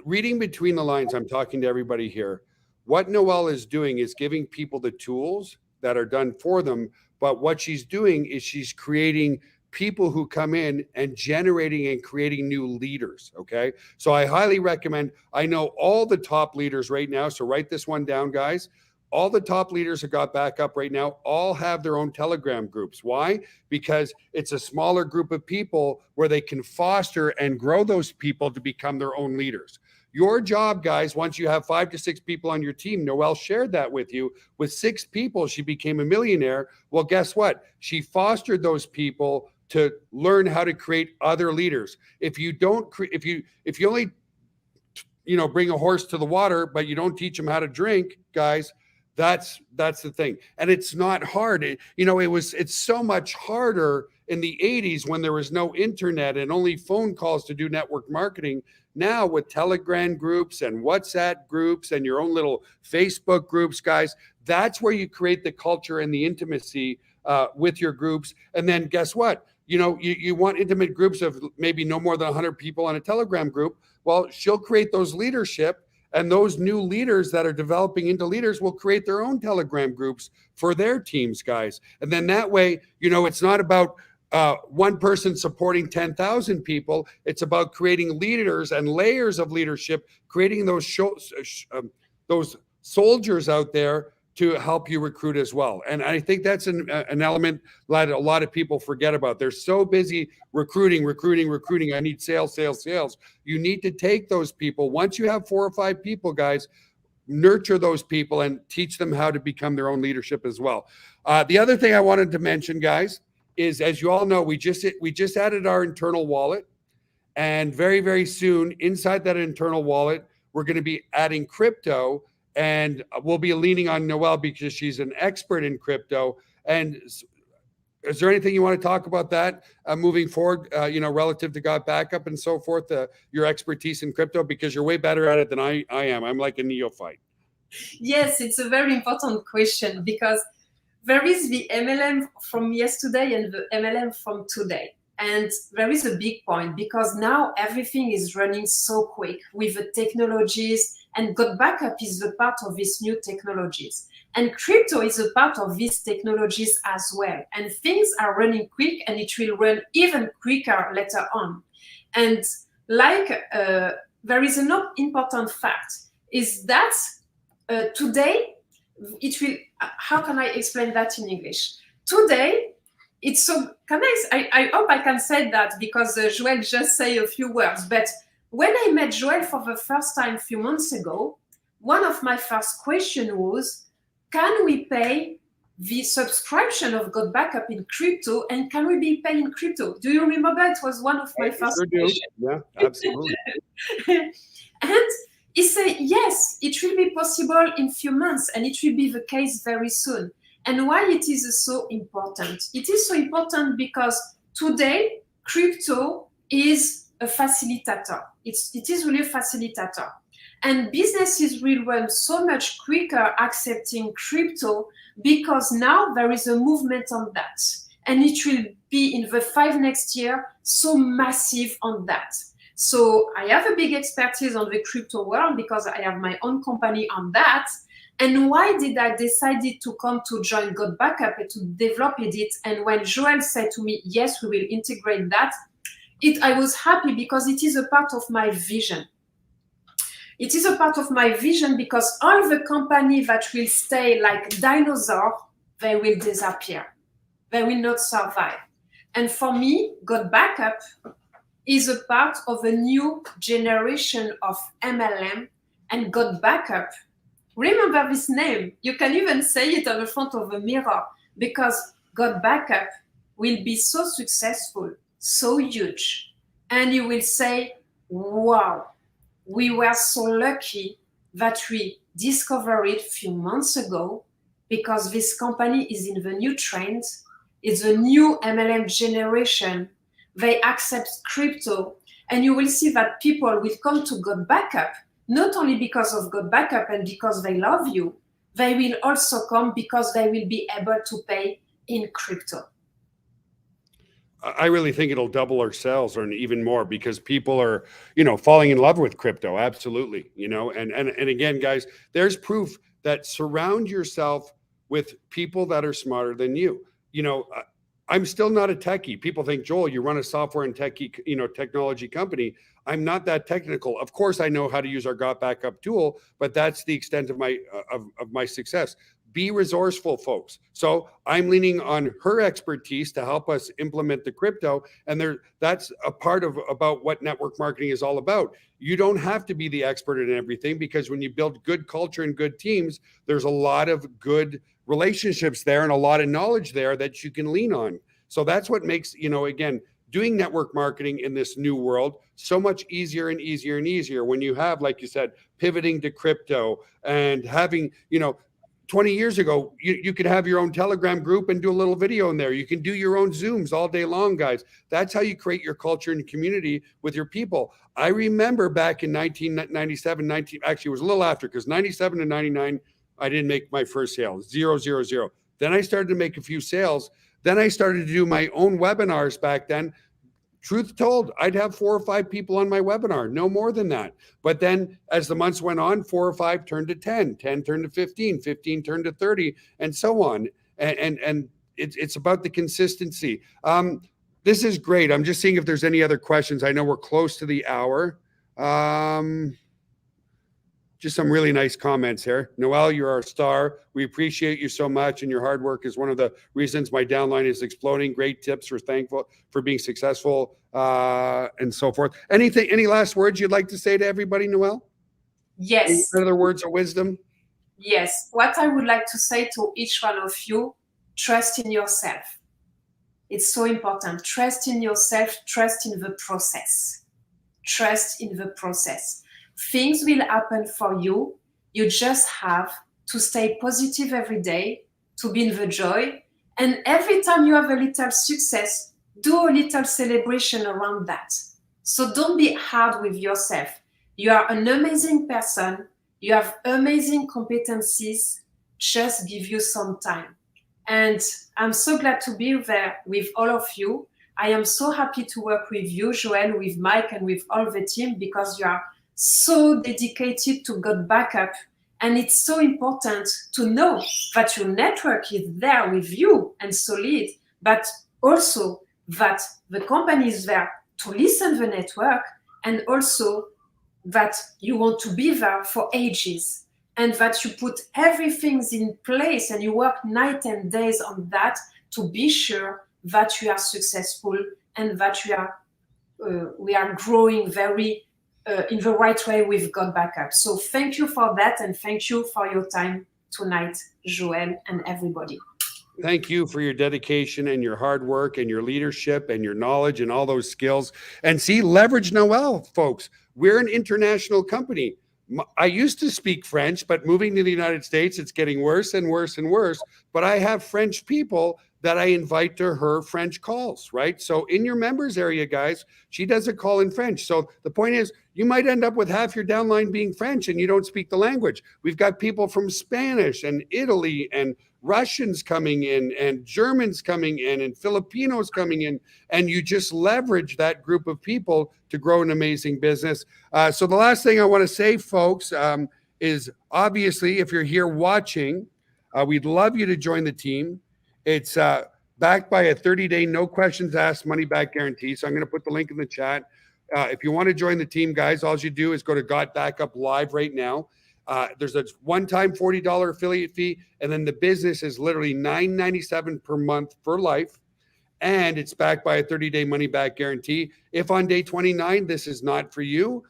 reading between the lines, I'm talking to everybody here. What Naowel is doing is giving people the tools that are done for them, But what she's doing is she's creating people who come in and generating and creating new leaders. Okay. So I highly recommend, I know all the top leaders right now. So write this one down, guys. All the top leaders that GotBackup right now all have their own Telegram groups. Why? Because it's a smaller group of people where they can foster and grow those people to become their own leaders. Your job, guys, once you have 5 to 6 people on your team, Naowel shared that with you. With 6 people, she became a millionaire. Well, guess what? She fostered those people to learn how to create other leaders. If you don't, if you only, bring a horse to the water, but you don't teach them how to drink, guys, that's the thing. And it's not hard. It's so much harder in the 80s when there was no internet and only phone calls to do network marketing. Now with Telegram groups and WhatsApp groups and your own little Facebook groups, guys, that's where you create the culture and the intimacy with your groups. And then guess what? You want intimate groups of maybe no more than 100 people on a Telegram group. Well, she'll create those leadership, and those new leaders that are developing into leaders will create their own Telegram groups for their teams, guys. And then that way, it's not about one person supporting 10,000 people. It's about creating leaders and layers of leadership, creating those soldiers out there to help you recruit as well. And I think that's an element that a lot of people forget about. They're so busy recruiting. I need sales. You need to take those people. Once you have 4 or 5 people, guys, nurture those people and teach them how to become their own leadership as well. The other thing I wanted to mention, guys, is, as you all know, we just added our internal wallet. And very, very soon, inside that internal wallet, we're going to be adding crypto. And we'll be leaning on Naowel because she's an expert in crypto. And is there anything you want to talk about that moving forward, relative to GotBackup and so forth, your expertise in crypto? Because you're way better at it than I am. I'm like a neophyte. Yes, it's a very important question, because there is the MLM from yesterday and the MLM from today. And there is a big point, because now everything is running so quick with the technologies, and GotBackup is the part of these new technologies. And crypto is a part of these technologies as well. And things are running quick, and it will run even quicker later on. And there is an important fact, is that today, it will, how can I explain that in English? Today, it's so, I hope I can say that, because Joel just say a few words, but when I met Joel for the first time a few months ago, one of my first questions was, can we pay the subscription of GotBackup in crypto, and can we be paid in crypto? Do you remember? It was one of my first questions. Yeah, absolutely. And he said, yes, it will be possible in a few months, and it will be the case very soon. And why it is so important? It is so important because today, crypto is a facilitator. It is really a facilitator. And businesses will run so much quicker accepting crypto, because now there is a movement on that. And it will be in the 5 next year so massive on that. So I have a big expertise on the crypto world, because I have my own company on that. And why did I decided to come to join GotBackup and to develop it? And when Joel said to me, yes, we will integrate that, I was happy, because it is a part of my vision. It is a part of my vision, because all the companies that will stay like dinosaurs, they will disappear. They will not survive. And for me, GotBackup is a part of a new generation of MLM, and GotBackup. Remember this name. You can even say it on the front of a mirror, because GotBackup will be so successful, so huge. And you will say, wow, we were so lucky that we discovered it a few months ago, because this company is in the new trend. It's a new MLM generation. They accept crypto. And you will see that people will come to GotBackup, not only because of GotBackup and because they love you, they will also come because they will be able to pay in crypto. I really think it'll double our sales, or even more, because people are, falling in love with crypto. Absolutely. And again, guys, there's proof that surround yourself with people that are smarter than you. I'm still not a techie. People think, Joel, you run a software and technology company. I'm not that technical. Of course, I know how to use our GotBackup tool, but that's the extent of my success. Be resourceful, folks. So I'm leaning on her expertise to help us implement the crypto. And that's a part of about what network marketing is all about. You don't have to be the expert in everything, because when you build good culture and good teams, there's a lot of good relationships there and a lot of knowledge there that you can lean on. So that's what makes, again, doing network marketing in this new world so much easier and easier and easier when you have, like you said, pivoting to crypto and having, 20 years ago, you could have your own Telegram group and do a little video in there. You can do your own Zooms all day long, guys. That's how you create your culture and community with your people. I remember back in 1997, actually it was a little after, because 97 to 99, I didn't make my first sale, 0, 0, 0. Then I started to make a few sales. Then I started to do my own webinars back then. Truth told, I'd have 4 or 5 people on my webinar, no more than that. But then as the months went on, 4 or 5 turned to 10, 10 turned to 15, 15 turned to 30, and so on. And it's about the consistency. This is great. I'm just seeing if there's any other questions. I know we're close to the hour. Just some really nice comments here. Naowel, you're our star. We appreciate you so much, and your hard work is one of the reasons my downline is exploding. Great tips. We're thankful for being successful, and so forth. Any last words you'd like to say to everybody, Naowel? Yes. Any other words of wisdom? Yes. What I would like to say to each one of you, trust in yourself. It's so important. Trust in yourself. Trust in the process. Trust in the process. Things will happen for you. You just have to stay positive every day, to be in the joy. And every time you have a little success, do a little celebration around that. So don't be hard with yourself. You are an amazing person. You have amazing competencies. Just give you some time. And I'm so glad to be there with all of you. I am so happy to work with you, Joel, with Mike, and with all the team, because you are so dedicated to GotBackup. And it's so important to know that your network is there with you and solid, but also that the company is there to listen the network, and also that you want to be there for ages, and that you put everything in place and you work night and days on that to be sure that you are successful and that we are growing very in the right way with GotBackup. So thank you for that, and thank you for your time tonight, Joel, and everybody. Thank you for your dedication and your hard work and your leadership and your knowledge and all those skills. And see, leverage Naowel, folks. We're an international company. I used to speak French, but moving to the United States, it's getting worse and worse and worse. But I have French people that I invite to her French calls, right? So in your members area, guys, she does a call in French. So the point is, you might end up with half your downline being French and you don't speak the language. We've got people from Spanish and Italy and Russians coming in and Germans coming in and Filipinos coming in, and you just leverage that group of people to grow an amazing business. So the last thing I want to say, folks, is obviously, if you're here watching, we'd love you to join the team. It's backed by a 30-day, no questions asked, money back guarantee. So I'm going to put the link in the chat. If you want to join the team, guys, all you do is go to GotBackup Live right now. There's a one-time $40 affiliate fee, and then the business is literally $9.97 per month for life, and it's backed by a 30-day money-back guarantee. If on day 29 this is not for you,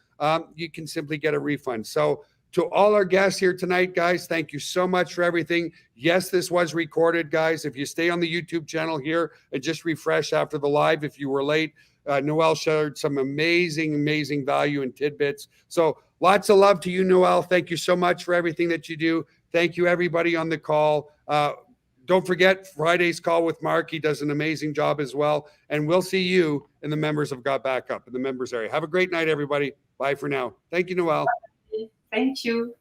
you can simply get a refund. So to all our guests here tonight, guys, thank you so much for everything. Yes, this was recorded, guys. If you stay on the YouTube channel here and just refresh after the live, if you were late, Naowel shared some amazing value and tidbits. So lots of love to you, Naowel. Thank you so much for everything that you do. Thank you, everybody on the call. Don't forget Friday's call with Mark. He does an amazing job as well. And we'll see you in the members of GotBackup in the members area. Have a great night, everybody. Bye for now. Thank you, Naowel. Thank you.